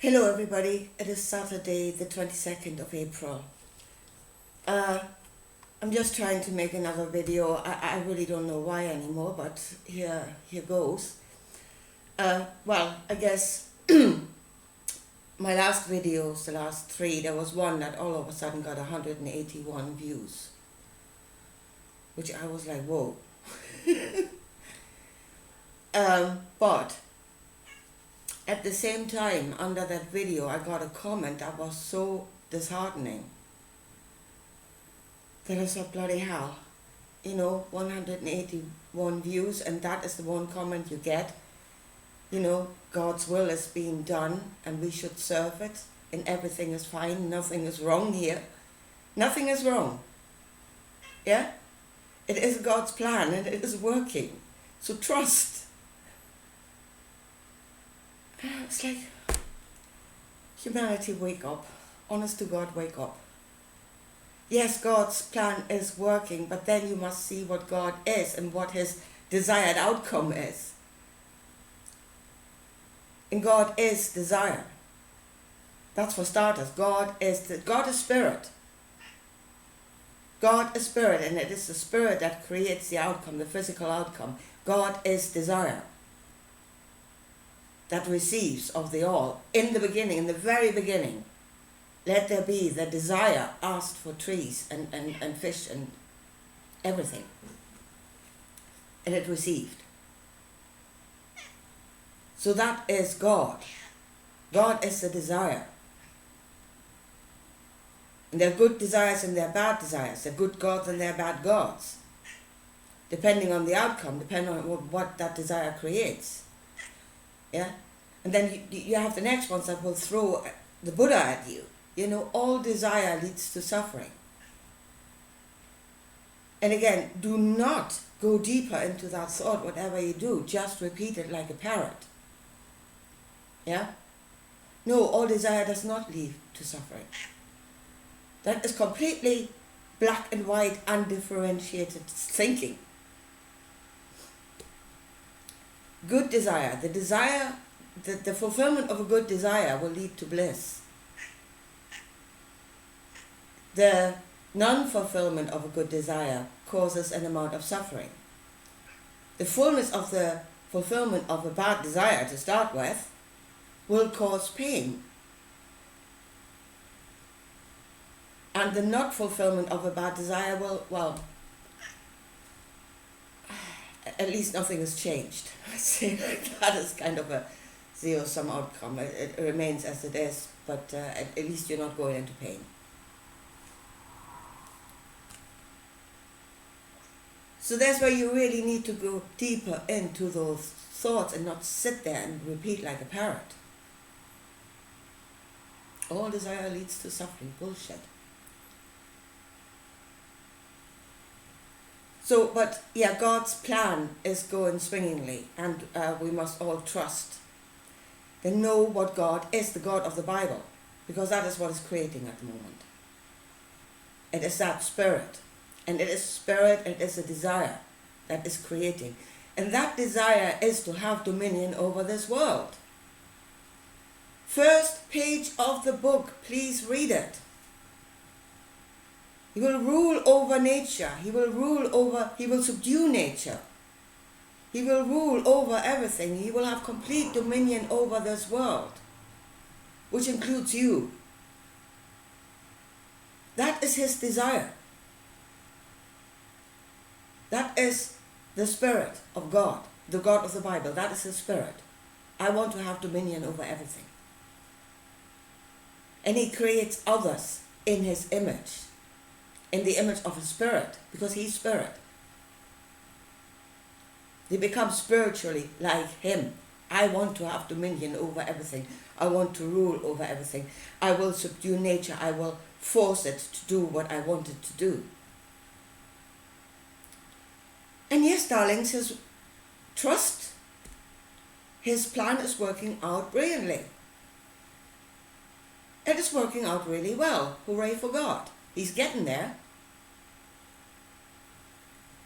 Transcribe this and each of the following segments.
Hello everybody, it is Saturday the 22nd of April. I'm just trying to make another video. I really don't know why anymore, but here goes. Well, I guess my last videos, the last three, there was one that all of a sudden got 181 views, which I was like, whoa. But at the same time, under that video, I got a comment that was so disheartening that I said, bloody hell, 181 views, and that is the one comment you get. God's will is being done, and we should serve it, and everything is fine, nothing is wrong here. Nothing is wrong. Yeah? It is God's plan, and it is working. So trust. It's like, humanity, wake up. Honest to God, wake up. Yes, God's plan is working, but then you must see what God is and what His desired outcome is. And God is desire. That's for starters. God is spirit. God is spirit, and it is the spirit that creates the outcome, the physical outcome. God is desire. That receives of the all. In the beginning, in the very beginning, let there be the desire asked for trees and fish and everything. And it received. So that is God. God is the desire. And there are good desires and there are bad desires. There are good gods and there are bad gods. Depending on the outcome, depending on what that desire creates. Yeah? And then you have the next ones that will throw the Buddha at you. All desire leads to suffering. And again, do not go deeper into that thought, whatever you do. Just repeat it like a parrot. Yeah? No, all desire does not lead to suffering. That is completely black and white, undifferentiated thinking. Good desire, the fulfillment of a good desire will lead to bliss. The non-fulfillment of a good desire causes an amount of suffering. The fullness of the fulfillment of a bad desire to start with will cause pain. And the not fulfillment of a bad desire will, at least nothing has changed. That is kind of a zero-sum outcome. It remains as it is, but at least you're not going into pain. So that's where you really need to go deeper into those thoughts and not sit there and repeat like a parrot. All desire leads to suffering. Bullshit. So, but yeah, God's plan is going swingingly, and we must all trust. Then know what God is, the God of the Bible, because that is what is creating at the moment. It is that spirit, and it is spirit, it is a desire that is creating. And that desire is to have dominion over this world. First page of the book, please read it. He will rule over nature. He will subdue nature. He will rule over everything. He will have complete dominion over this world, which includes you. That is His desire. That is the Spirit of God, the God of the Bible. That is His Spirit. I want to have dominion over everything. And He creates others in His image. In the image of a spirit, because He's spirit. They become spiritually like Him. I want to have dominion over everything. I want to rule over everything. I will subdue nature. I will force it to do what I want it to do. And yes, darlings, trust. His plan is working out brilliantly. It is working out really well. Hooray for God. He's getting there.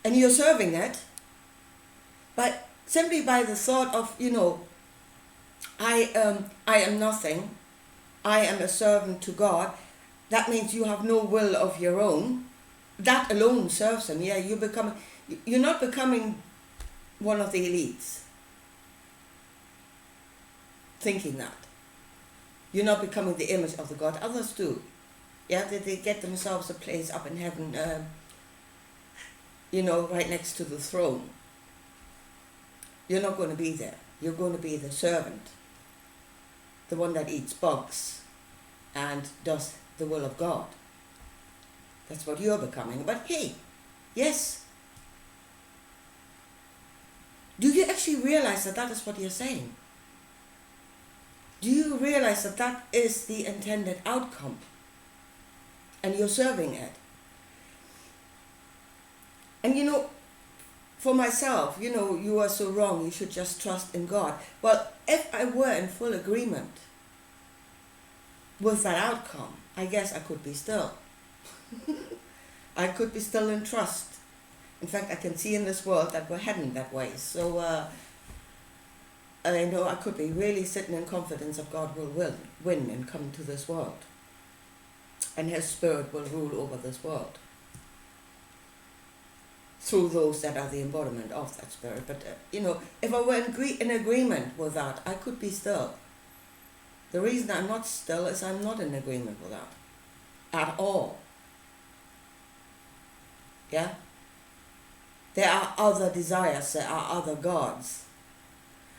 And you're serving it. But simply by the thought of, I am nothing, I am a servant to God, that means you have no will of your own. That alone serves him. Yeah, you're not becoming one of the elites thinking that. You're not becoming the image of the God. Others do. Yeah, they get themselves a place up in heaven, right next to the throne. You're not going to be there. You're going to be the servant, the one that eats bugs and does the will of God. That's what you're becoming. But hey, yes. Do you actually realize that that is what you're saying? Do you realize that that is the intended outcome? And you're serving it. And for myself, you are so wrong, you should just trust in God. Well, if I were in full agreement with that outcome, I guess I could be still. I could be still in trust. In fact, I can see in this world that we're heading that way. So I know I could be really sitting in confidence that God will win and come to this world. And his spirit will rule over this world. Through those that are the embodiment of that spirit. But, if I were in agreement with that, I could be still. The reason I'm not still is I'm not in agreement with that. At all. Yeah? There are other desires, there are other gods.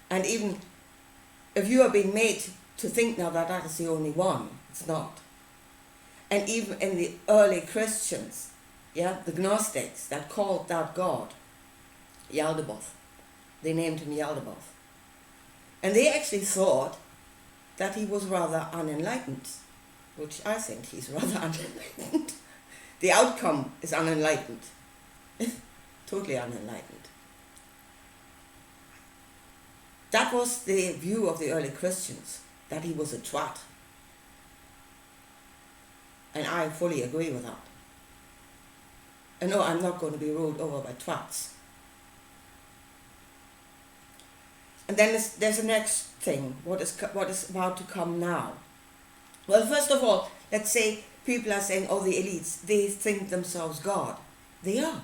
And even if you are being made to think now that that is the only one, it's not. And even in the early Christians, the Gnostics that called that God Yaldabaoth, they named him Yaldabaoth. And they actually thought that he was rather unenlightened, which I think he's rather unenlightened. The outcome is unenlightened. Totally unenlightened. That was the view of the early Christians, that he was a twat. And I fully agree with that. And no, I'm not going to be ruled over by twats. And then there's the next thing, what is about to come now. Well, first of all, let's say people are saying, the elites, they think themselves God. They are.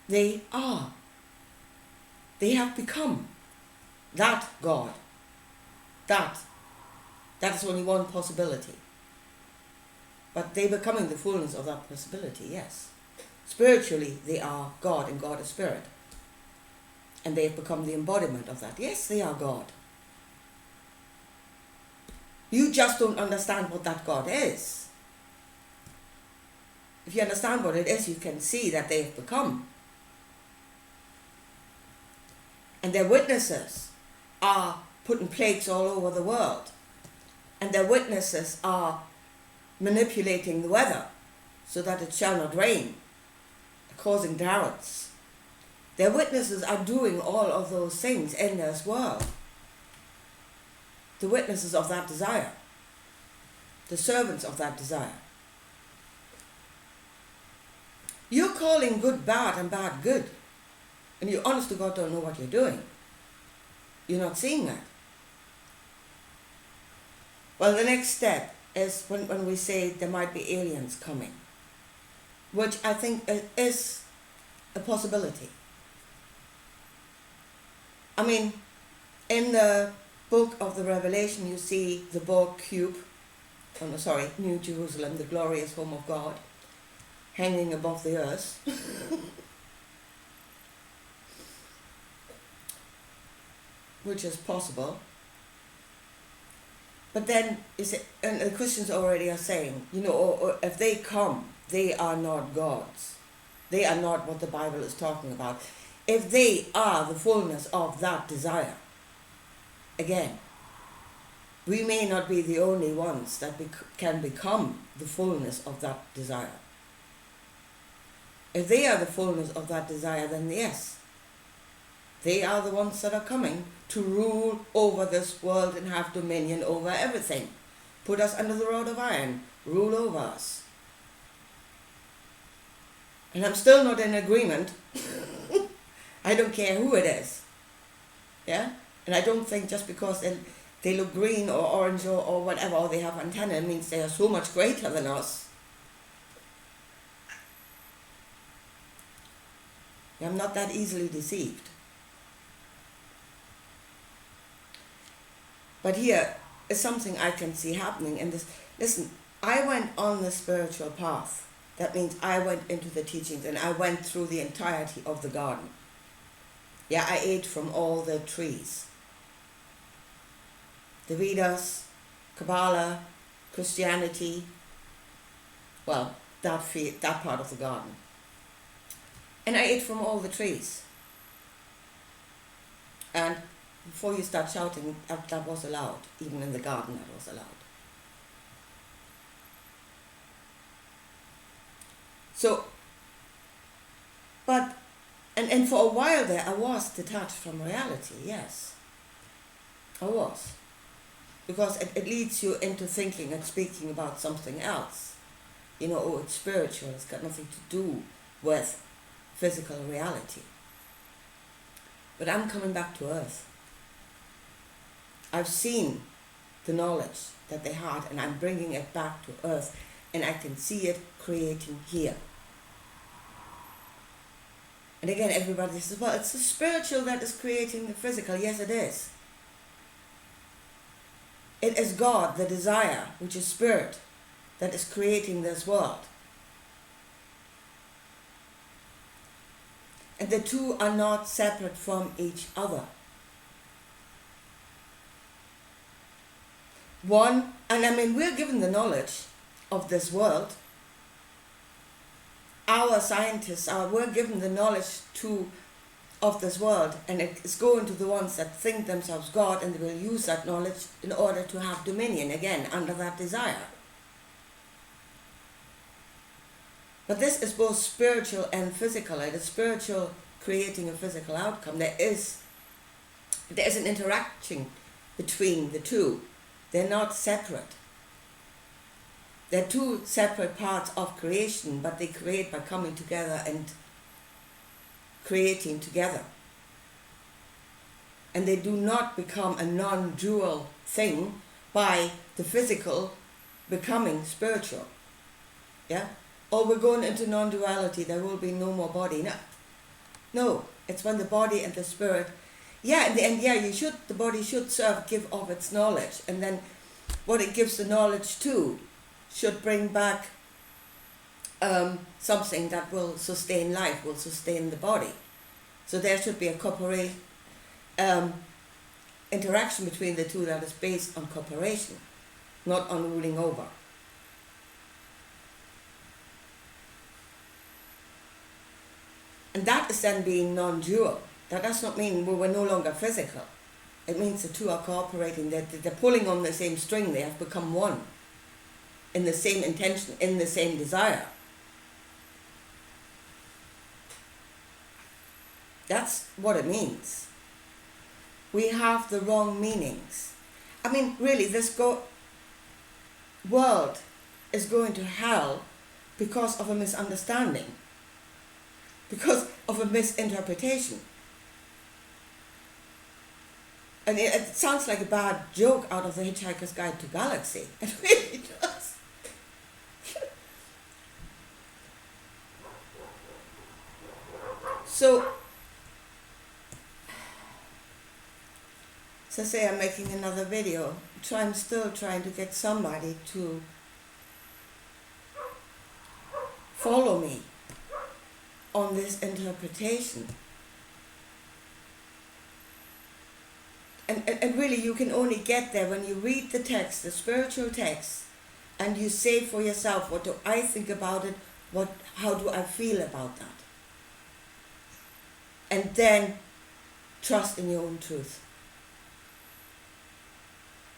They are. They have become that God. That is only one possibility. But they're becoming the fullness of that possibility, yes. Spiritually, they are God, and God is spirit. And they have become the embodiment of that. Yes, they are God. You just don't understand what that God is. If you understand what it is, you can see that they have become. And their witnesses are putting plagues all over the world. And their witnesses are manipulating the weather so that it shall not rain, causing droughts. Their witnesses are doing all of those things in this world. The witnesses of that desire. The servants of that desire. You're calling good bad and bad good. And you honest to God don't know what you're doing. You're not seeing that. Well, the next step is when we say there might be aliens coming, which I think is a possibility. I mean, in the book of the Revelation, you see the boar cube, New Jerusalem, the glorious home of God, hanging above the earth. Which is possible. But then, and the Christians already are saying, or if they come, they are not gods. They are not what the Bible is talking about. If they are the fullness of that desire, again, we may not be the only ones that can become the fullness of that desire. If they are the fullness of that desire, then yes, they are the ones that are coming to rule over this world and have dominion over everything. Put us under the rod of iron. Rule over us. And I'm still not in agreement. I don't care who it is. Yeah? And I don't think just because they look green or orange or whatever, or they have antenna, it means they are so much greater than us. I'm not that easily deceived. But here is something I can see happening in this. Listen, I went on the spiritual path. That means I went into the teachings and I went through the entirety of the garden. Yeah, I ate from all the trees. The Vedas, Kabbalah, Christianity, well, that part of the garden. And I ate from all the trees. And before you start shouting, that was allowed. Even in the garden, that was allowed. So, but, and for a while there, I was detached from reality, yes. I was. Because it leads you into thinking and speaking about something else. You know, oh, it's spiritual, it's got nothing to do with physical reality. But I'm coming back to earth. I've seen the knowledge that they had, and I'm bringing it back to earth, and I can see it creating here. And again, everybody says, well, it's the spiritual that is creating the physical. Yes, it is. It is God, the desire, which is spirit, that is creating this world. And the two are not separate from each other. One, and I mean, we're given the knowledge of this world. Our scientists we're given the knowledge of this world, and it's going to the ones that think themselves God, and they will use that knowledge in order to have dominion, again, under that desire. But this is both spiritual and physical. It is spiritual creating a physical outcome. There is an interaction between the two. They're not separate. They're two separate parts of creation, but they create by coming together and creating together. And they do not become a non-dual thing by the physical becoming spiritual. Yeah? Or we're going into non-duality, there will be no more body. No, it's when the body and the spirit, in the end, the body should give of its knowledge, and then what it gives the knowledge to should bring back something that will sustain life, will sustain the body. So there should be a interaction between the two that is based on cooperation, not on ruling over. And that is then being non-dual. That does not mean we're no longer physical. It means the two are cooperating, they're pulling on the same string, they have become one, in the same intention, in the same desire. That's what it means. We have the wrong meanings. I mean, really, this world is going to hell because of a misunderstanding, because of a misinterpretation. And it sounds like a bad joke out of The Hitchhiker's Guide to Galaxy. It really does. So say I'm making another video. I'm still trying to get somebody to follow me on this interpretation. And really, you can only get there when you read the text, the spiritual text, and you say for yourself, what do I think about it? How do I feel about that? And then trust in your own truth.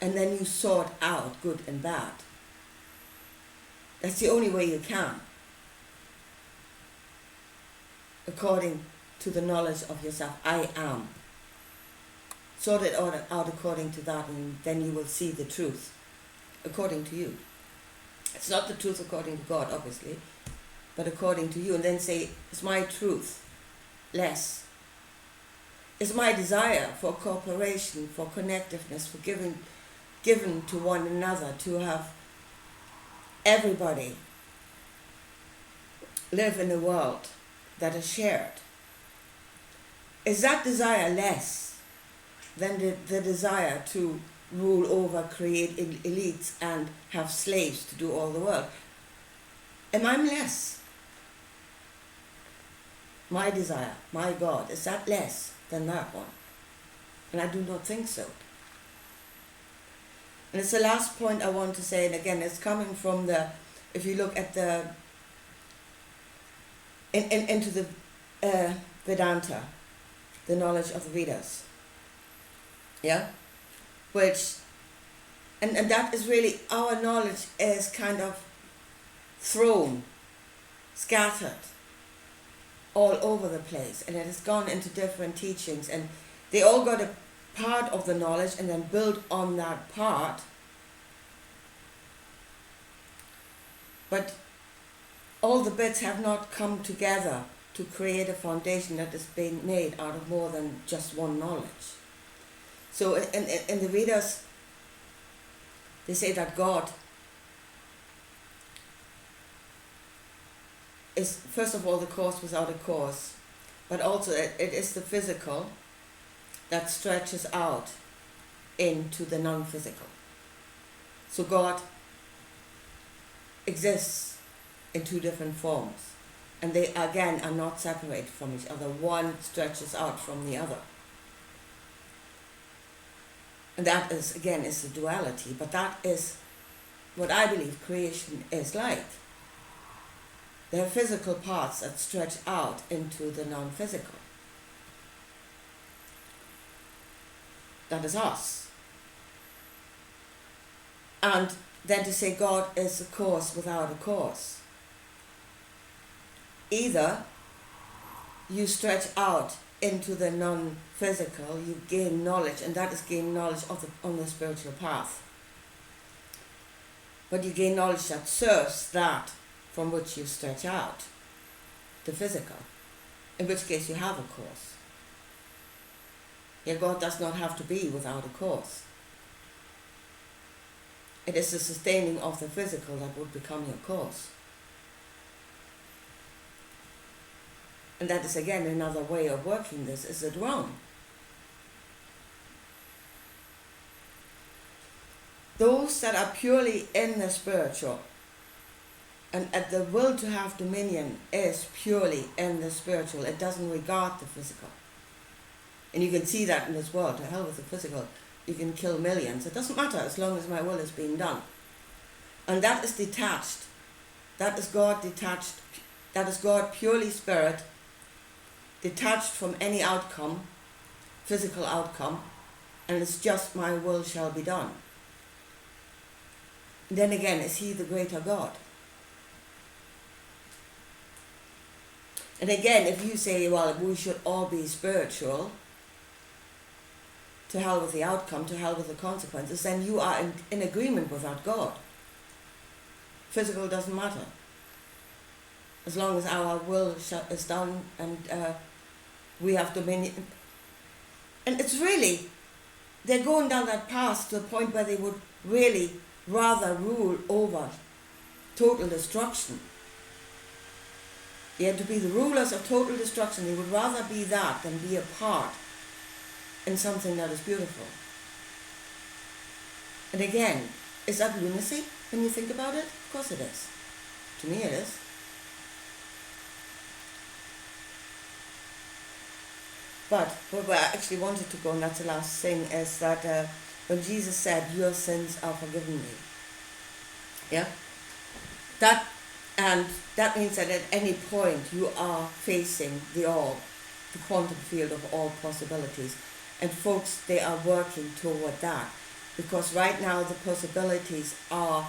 And then you sort out good and bad. That's the only way you can, according to the knowledge of yourself. I am. Sort it out according to that, and then you will see the truth according to you. It's not the truth according to God, obviously, but according to you. And then say, it's my truth, less. It's my desire for cooperation, for connectiveness, for given to one another, to have everybody live in a world that is shared. Is that desire less than the desire to rule over, create elites and have slaves to do all the work? Am I less? My desire, my God, is that less than that one? And I do not think so. And it's the last point I want to say, and again, it's coming from if you look at into the Vedanta, the knowledge of the Vedas, yeah, and that is really, our knowledge is kind of thrown, scattered all over the place, and it has gone into different teachings, and they all got a part of the knowledge and then build on that part. But all the bits have not come together to create a foundation that is being made out of more than just one knowledge. So in the Vedas, they say that God is, first of all, the cause without a cause, but also it is the physical that stretches out into the non-physical. So God exists in two different forms, and they again are not separated from each other. One stretches out from the other. And that is, again, is the duality, but that is what I believe creation is like. There are physical parts that stretch out into the non-physical. That is us. And then to say God is a cause without a cause. Either you stretch out into the non-physical, you gain knowledge, and that is gain knowledge on the spiritual path. But you gain knowledge that serves that from which you stretch out, the physical, in which case you have a cause. Yet God does not have to be without a cause. It is the sustaining of the physical that would become your cause. And that is again another way of working this. Is it wrong? Those that are purely in the spiritual, and at the will to have dominion is purely in the spiritual. It doesn't regard the physical. And you can see that in this world. To hell with the physical. You can kill millions. It doesn't matter as long as my will is being done. And that is detached. That is God detached. That is God purely spirit, detached from any outcome, physical outcome, and it's just my will shall be done. And then again, is he the greater God? And again, if you say, well, we should all be spiritual, to hell with the outcome, to hell with the consequences, then you are in agreement without God. Physical doesn't matter. As long as our will is done and we have dominion. And it's really, they're going down that path to a point where they would really rather rule over total destruction. They had to be the rulers of total destruction. They would rather be that than be a part in something that is beautiful. And again, is that lunacy when you think about it? Of course it is. To me it is. But where I actually wanted to go, and that's the last thing, is that when Jesus said, your sins are forgiven me. Yeah? That means that at any point you are facing the quantum field of all possibilities. And folks, they are working toward that. Because right now the possibilities are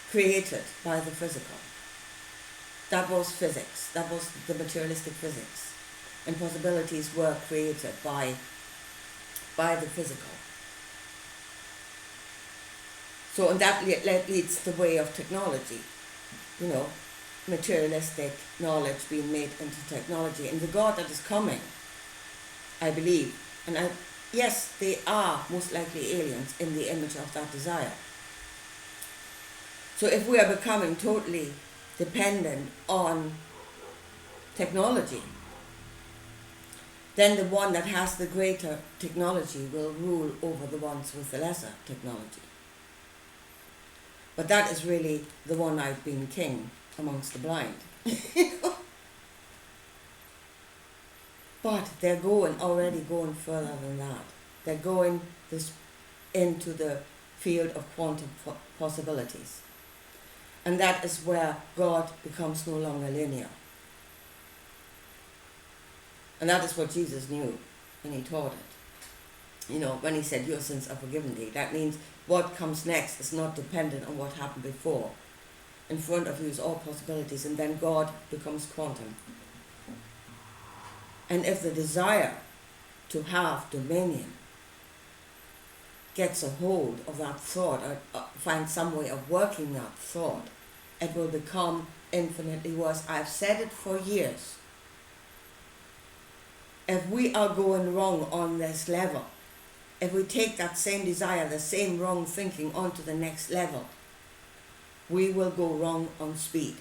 created by the physical. That was physics. That was the materialistic physics. And possibilities were created by the physical. So, and that leads the way of technology. You know, materialistic knowledge being made into technology. And the God that is coming, I believe, yes, they are most likely aliens in the image of that desire. So if we are becoming totally dependent on technology, then the one that has the greater technology will rule over the ones with the lesser technology. But that is really the one-eyed being king amongst the blind. But they're already going further than that. They're going into the field of quantum possibilities. And that is where God becomes no longer linear. And that is what Jesus knew when he taught it. When he said, your sins are forgiven thee. That means what comes next is not dependent on what happened before. In front of you is all possibilities, and then God becomes quantum. And if the desire to have dominion gets a hold of that thought, or finds some way of working that thought, it will become infinitely worse. I've said it for years. If we are going wrong on this level, if we take that same desire, the same wrong thinking onto the next level, we will go wrong on speed.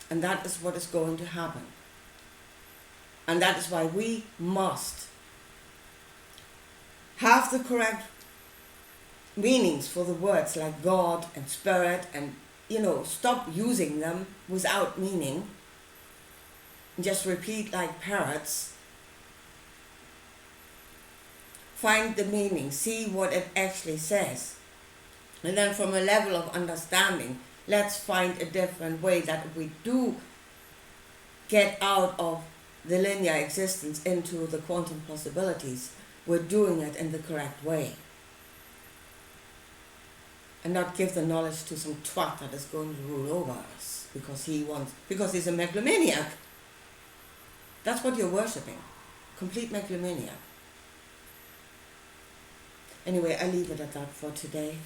And that is what is going to happen. And that is why we must have the correct meanings for the words like God and Spirit, and stop using them without meaning. Just repeat like parrots. Find the meaning, see what it actually says. And then from a level of understanding, let's find a different way that we do get out of the linear existence into the quantum possibilities. We're doing it in the correct way. And not give the knowledge to some twat that is going to rule over us because he's a megalomaniac. That's what you're worshipping. Complete megalomaniac. Anyway, I leave it at that for today.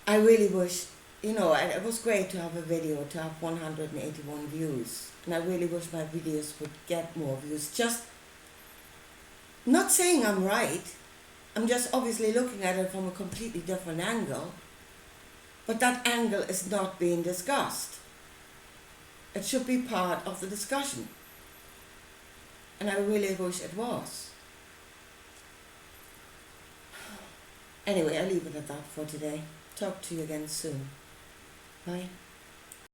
I really wish, it was great to have a video, to have 181 views. And I really wish my videos would get more views. Just not saying I'm right. I'm just obviously looking at it from a completely different angle. But that angle is not being discussed. It should be part of the discussion. And I really wish it was. Anyway, I'll leave it at that for today. Talk to you again soon. Bye.